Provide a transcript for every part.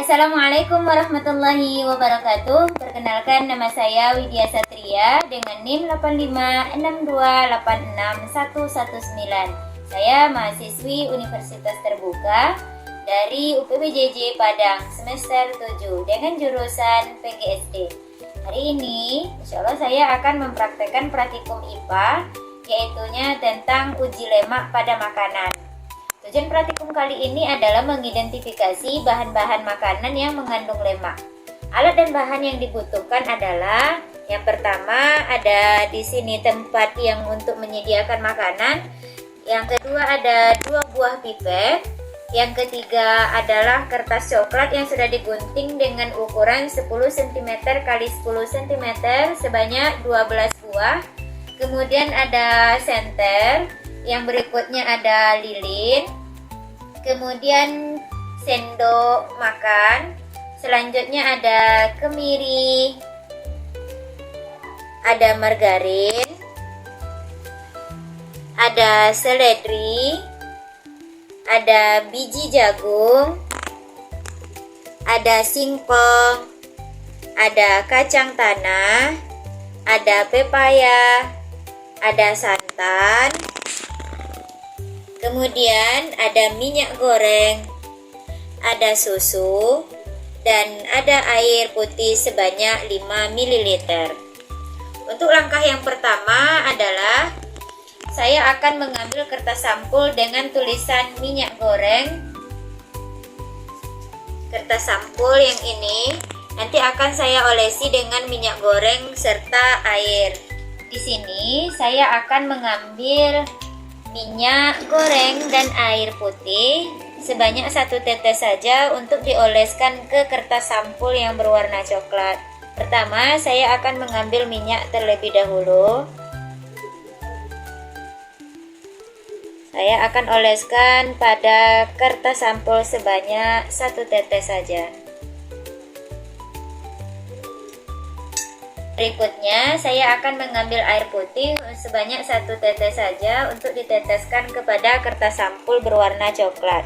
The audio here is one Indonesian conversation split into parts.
Assalamualaikum warahmatullahi wabarakatuh. Perkenalkan, nama saya Widya Satria dengan NIM 856286119. Saya mahasiswi Universitas Terbuka dari UPBJJ Padang semester 7 dengan jurusan PGSD. Hari ini insya Allah saya akan mempraktekkan praktikum IPA, yaitunya tentang uji lemak pada makanan. Tujuan praktikum kali ini adalah mengidentifikasi bahan-bahan makanan yang mengandung lemak. Alat dan bahan yang dibutuhkan adalah yang pertama ada di sini tempat yang untuk menyediakan makanan. Yang kedua ada 2 buah pipet. Yang ketiga adalah kertas coklat yang sudah digunting dengan ukuran 10 cm x 10 cm sebanyak 12 buah. Kemudian ada senter. Yang berikutnya ada lilin, kemudian sendok makan, selanjutnya ada kemiri, ada margarin, ada seledri, ada biji jagung, ada singkong, ada kacang tanah, ada pepaya, ada santan. Kemudian ada minyak goreng, ada susu, dan ada air putih sebanyak 5 ml. Untuk langkah yang pertama adalah saya akan mengambil kertas sampul dengan tulisan minyak goreng. Kertas sampul yang ini nanti akan saya olesi dengan minyak goreng serta air. Di sini saya akan mengambil minyak goreng dan air putih sebanyak 1 tetes saja untuk dioleskan ke kertas sampul yang berwarna coklat. Pertama, saya akan mengambil minyak terlebih dahulu. Saya akan oleskan pada kertas sampul sebanyak 1 tetes saja. Berikutnya, saya akan mengambil air putih sebanyak 1 tetes saja untuk diteteskan kepada kertas sampul berwarna coklat.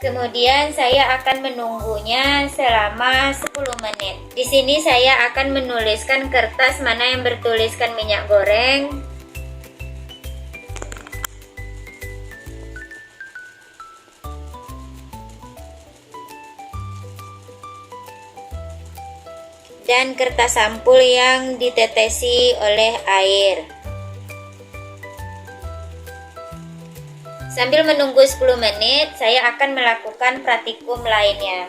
Kemudian saya akan menunggunya selama 10 menit. Di sini saya akan menuliskan kertas mana yang bertuliskan minyak goreng. Dan kertas sampul yang ditetesi oleh air. Sambil menunggu 10 menit, saya akan melakukan praktikum lainnya.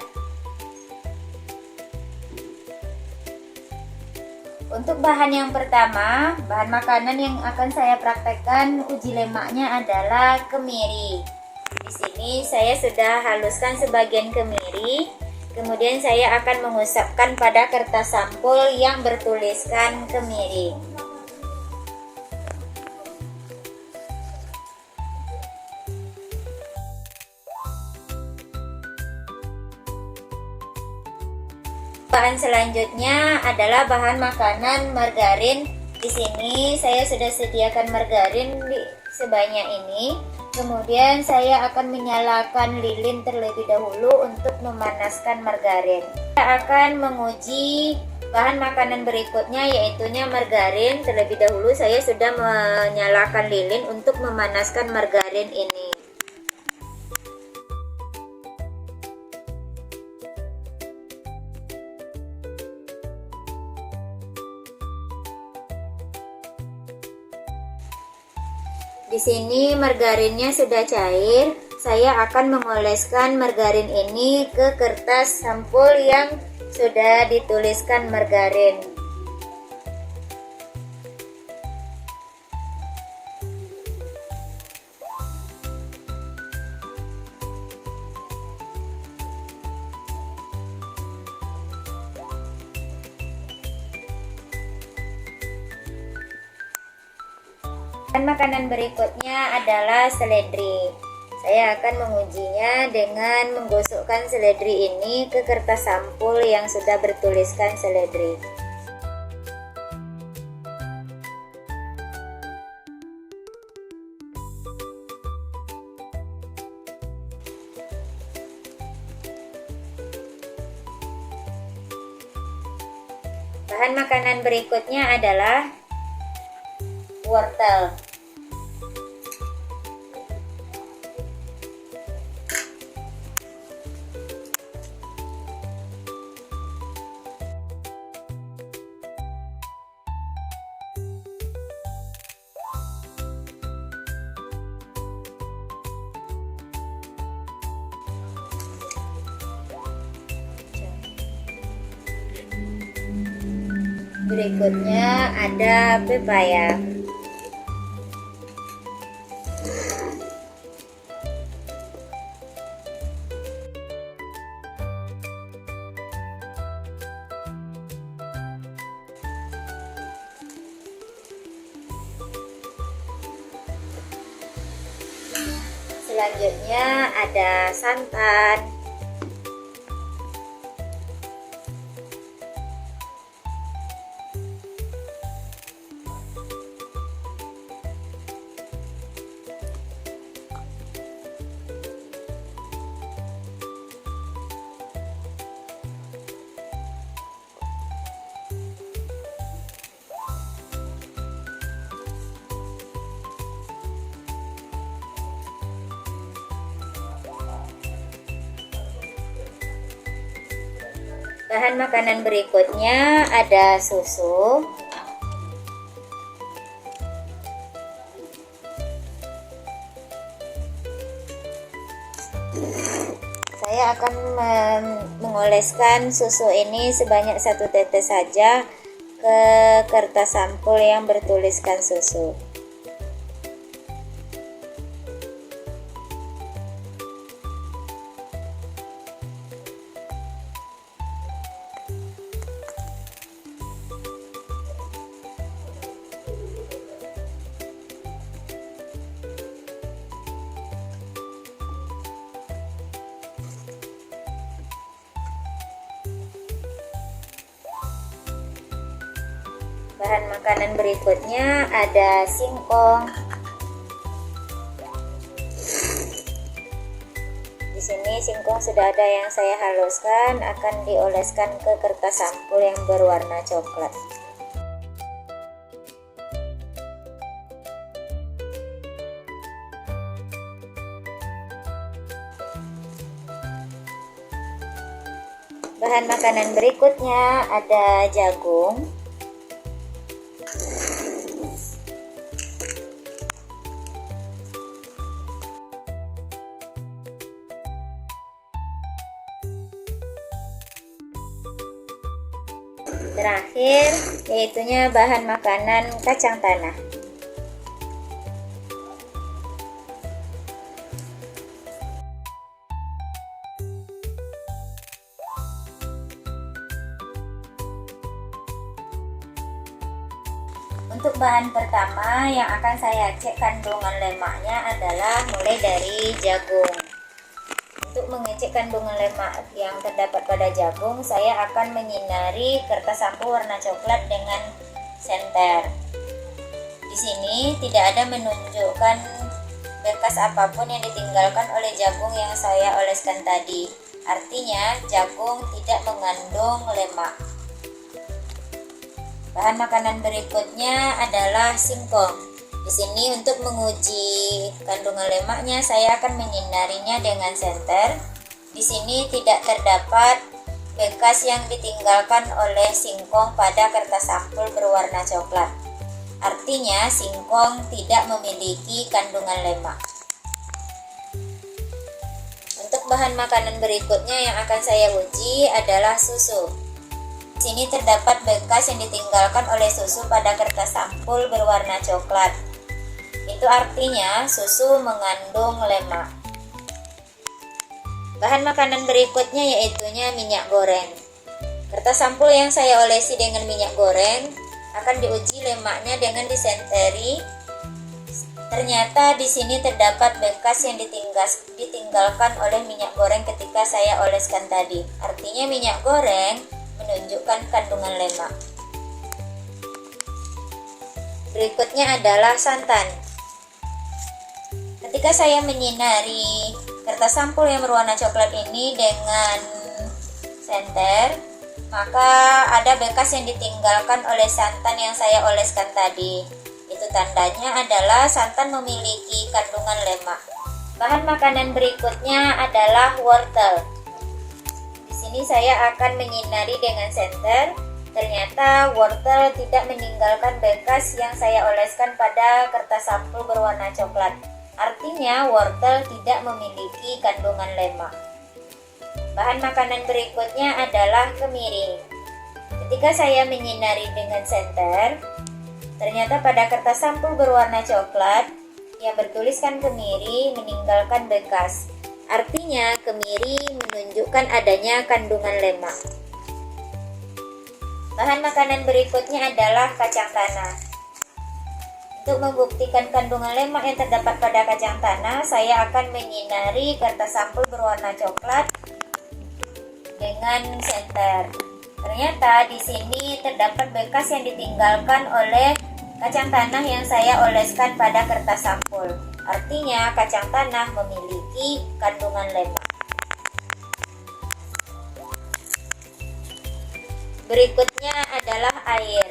Untuk bahan yang pertama, bahan makanan yang akan saya praktekkan uji lemaknya adalah kemiri. Di sini saya sudah haluskan sebagian kemiri. Kemudian saya akan mengusapkan pada kertas sampul yang bertuliskan kemiri. Bahan selanjutnya adalah bahan makanan margarin. Di sini saya sudah sediakan margarin sebanyak ini. Kemudian saya akan menyalakan lilin terlebih dahulu untuk memanaskan margarin. Saya akan menguji bahan makanan berikutnya, yaitunya margarin. Terlebih dahulu saya sudah menyalakan lilin untuk memanaskan margarin ini. Di sini margarinnya sudah cair. Saya akan mengoleskan margarin ini ke kertas sampul yang sudah dituliskan margarin. Dan makanan berikutnya adalah seledri. Saya akan mengujinya dengan menggosokkan seledri ini ke kertas sampul yang sudah bertuliskan seledri. Bahan makanan berikutnya adalah wortel. Berikutnya ada pepaya. Selanjutnya ada santan. Bahan makanan berikutnya ada susu. Saya akan mengoleskan susu ini sebanyak 1 tetes saja ke kertas sampul yang bertuliskan susu. Bahan makanan berikutnya ada singkong. Di sini singkong sudah ada yang saya haluskan, akan dioleskan ke kertas sampul yang berwarna coklat. Bahan makanan berikutnya ada jagung. Terakhir, yaitunya bahan makanan kacang tanah. Untuk bahan pertama yang akan saya cek kandungan lemaknya adalah mulai dari jagung. Untuk mengecek kandungan lemak yang terdapat pada jagung, saya akan menyinari kertas sampul warna coklat dengan senter. Di sini tidak ada menunjukkan bekas apapun yang ditinggalkan oleh jagung yang saya oleskan tadi. Artinya, jagung tidak mengandung lemak. Bahan makanan berikutnya adalah singkong. Di sini untuk menguji kandungan lemaknya saya akan menyinarinya dengan senter. Di sini tidak terdapat bekas yang ditinggalkan oleh singkong pada kertas sampul berwarna coklat. Artinya singkong tidak memiliki kandungan lemak. Untuk bahan makanan berikutnya yang akan saya uji adalah susu. Di sini terdapat bekas yang ditinggalkan oleh susu pada kertas sampul berwarna coklat. Itu artinya susu mengandung lemak. Bahan makanan berikutnya yaitunya minyak goreng. Kertas sampul yang saya olesi dengan minyak goreng akan diuji lemaknya dengan disenteri. Ternyata di sini terdapat bekas yang ditinggalkan oleh minyak goreng ketika saya oleskan tadi. Artinya minyak goreng menunjukkan kandungan lemak. Berikutnya adalah santan. Ketika saya menyinari kertas sampul yang berwarna coklat ini dengan senter, maka ada bekas yang ditinggalkan oleh santan yang saya oleskan tadi. Itu tandanya adalah santan memiliki kandungan lemak. Bahan makanan berikutnya adalah wortel. Di sini saya akan menyinari dengan senter. Ternyata wortel tidak meninggalkan bekas yang saya oleskan pada kertas sampul berwarna coklat. Artinya wortel tidak memiliki kandungan lemak. Bahan makanan berikutnya adalah kemiri. Ketika saya menyinari dengan senter, ternyata pada kertas sampul berwarna coklat yang bertuliskan kemiri meninggalkan bekas. Artinya kemiri menunjukkan adanya kandungan lemak. Bahan makanan berikutnya adalah kacang tanah. Untuk membuktikan kandungan lemak yang terdapat pada kacang tanah, saya akan menyinari kertas sampul berwarna coklat dengan senter. Ternyata di sini terdapat bekas yang ditinggalkan oleh kacang tanah yang saya oleskan pada kertas sampul. Artinya kacang tanah memiliki kandungan lemak. Berikutnya adalah air.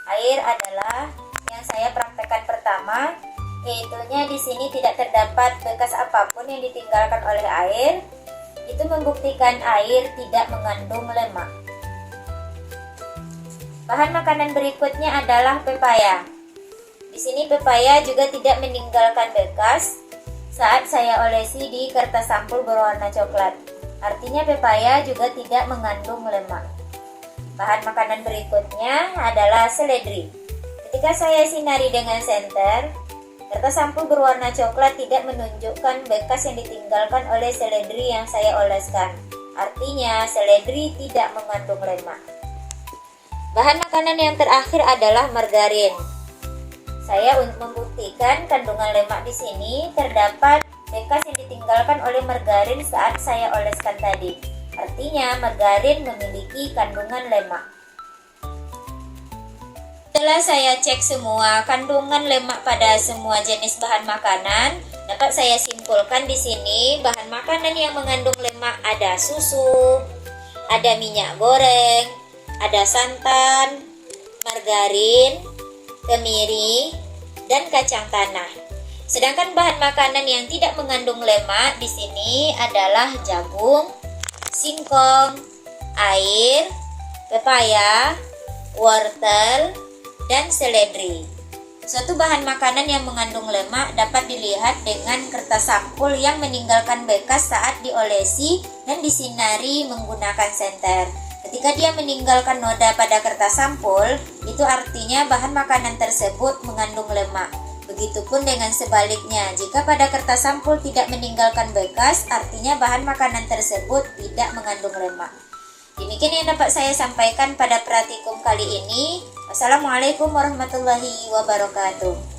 Air adalah yang saya praktekkan pertama, yaitunya di sini tidak terdapat bekas apapun yang ditinggalkan oleh air. Itu membuktikan air tidak mengandung lemak. Bahan makanan berikutnya adalah pepaya. Di sini pepaya juga tidak meninggalkan bekas saat saya olesi di kertas sampul berwarna coklat. Artinya pepaya juga tidak mengandung lemak. Bahan makanan berikutnya adalah seledri. Ketika saya sinari dengan senter, kertas sampul berwarna coklat tidak menunjukkan bekas yang ditinggalkan oleh seledri yang saya oleskan. Artinya seledri tidak mengandung lemak. Bahan makanan yang terakhir adalah margarin. Saya membuktikan kandungan lemak di sini terdapat bekas yang ditinggalkan oleh margarin saat saya oleskan tadi. Artinya margarin memiliki kandungan lemak. Setelah saya cek semua kandungan lemak pada semua jenis bahan makanan, dapat saya simpulkan di sini bahan makanan yang mengandung lemak ada susu, ada minyak goreng, ada santan, margarin, kemiri, dan kacang tanah. Sedangkan bahan makanan yang tidak mengandung lemak di sini adalah jagung, singkong, air, pepaya, wortel, dan seledri. Suatu bahan makanan yang mengandung lemak dapat dilihat dengan kertas sampul yang meninggalkan bekas saat diolesi dan disinari menggunakan senter. Ketika dia meninggalkan noda pada kertas sampul, itu artinya bahan makanan tersebut mengandung lemak. Begitupun dengan sebaliknya, jika pada kertas sampul tidak meninggalkan bekas, artinya bahan makanan tersebut tidak mengandung lemak. Demikian yang dapat saya sampaikan pada praktikum kali ini. Wassalamualaikum warahmatullahi wabarakatuh.